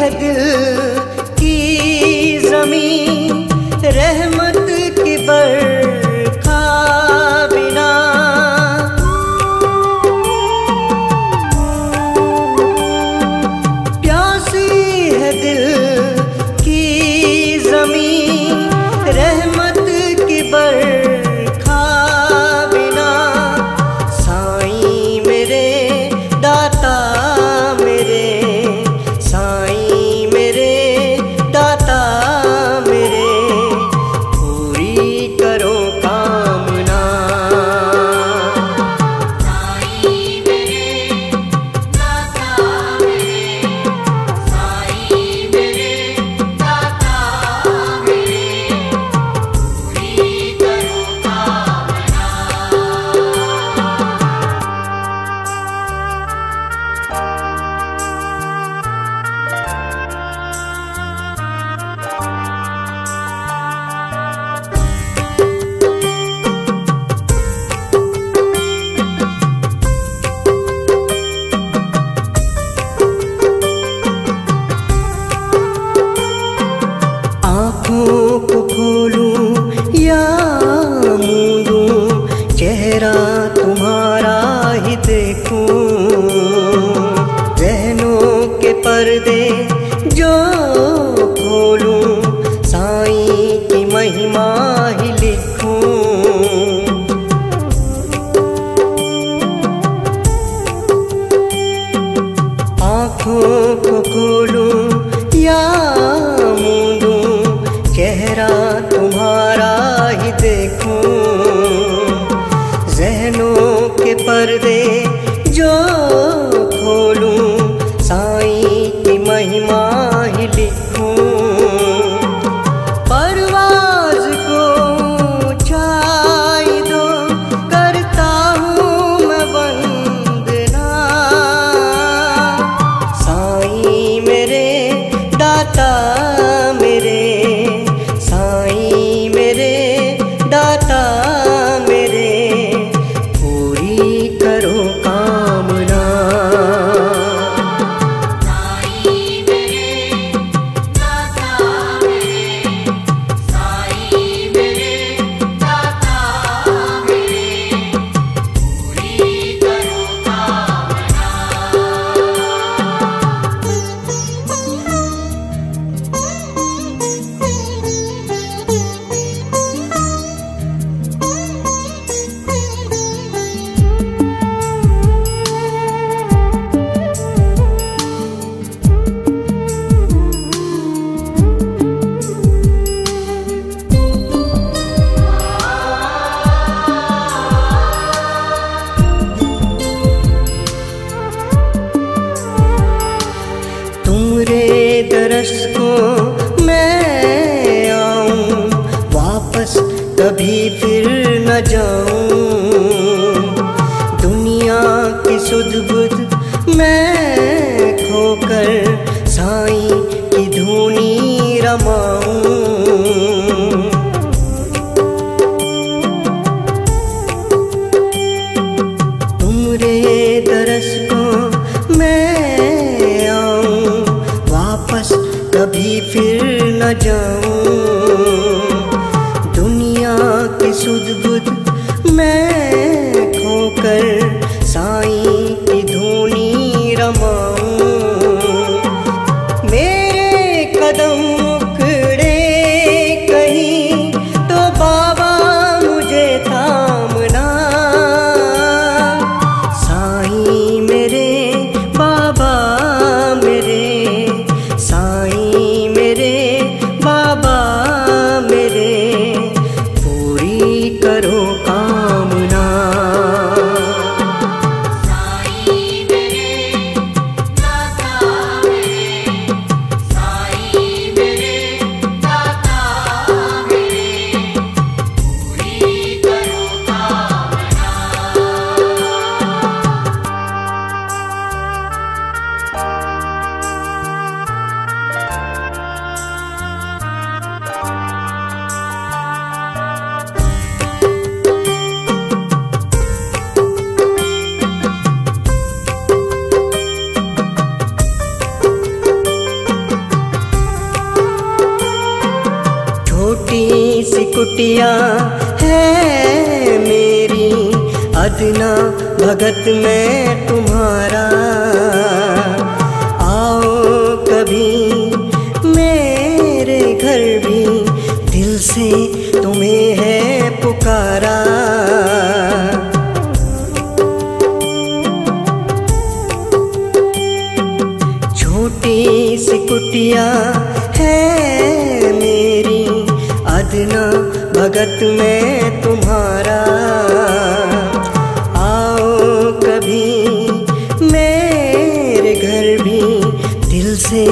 है दिल की ज़मीं रहमत की बरखा बिना। प्यासी है दिल की ज़मीं रहमत की बरखा बिना। साईं मेरे दाता मेरे, साईं मेरे दाता मेरे, पूरी करो कामना। साईं मेरे दाता मेरे, साईं मेरे दाता मेरे, पूरी करो कामना। आँखों को खोलूं या मूंदूं, चेहरा तुम्हारा ही देखूं। ज़हनों के पर्दे जो खोलूं, साईं की महिमा ही लिखूं। आँखों को खोलूं या मूंदूं, चेहरा तुम्हारा ही देखूं। ज़हनों के पर्दे जो खोलूं, साईं की महिमा ही लिखूं। परवाज़ को ऊंचाई दो, करता हूँ मैं वंदना। साईं मेरे दाता मेरे, साईं मेरे दाता मेरे, पूरी करो कामना। साईं मेरे दाता मेरे, साईं मेरे दाता मेरे, पूरी करो कामना। तुमरे दरस को मैं आऊं, वापस कभी फिर न जाऊं। दुनिया की सुध बुध मैं खोकर साईं की धुनी रमाऊं। तुमरे दरस को मैं आऊं, वापस कभी फिर न जाऊं। दुनिया की सुध बुध मैं खोकर साईं की धुनी रमाऊं। मेरे कदम उखड़े कहीं तो बाबा मुझे थामना। साईं मेरे बाबा मेरे, साईं मेरे बाबा कुटिया है मेरी, अदना भगत मैं तुम्हारा। आओ कभी मेरे घर भी, दिल से तुम्हें है पुकारा। छोटी सी कुटिया है मेरी, अदना भगत मैं तुम्हारा। आओ कभी मेरे घर भी, दिल से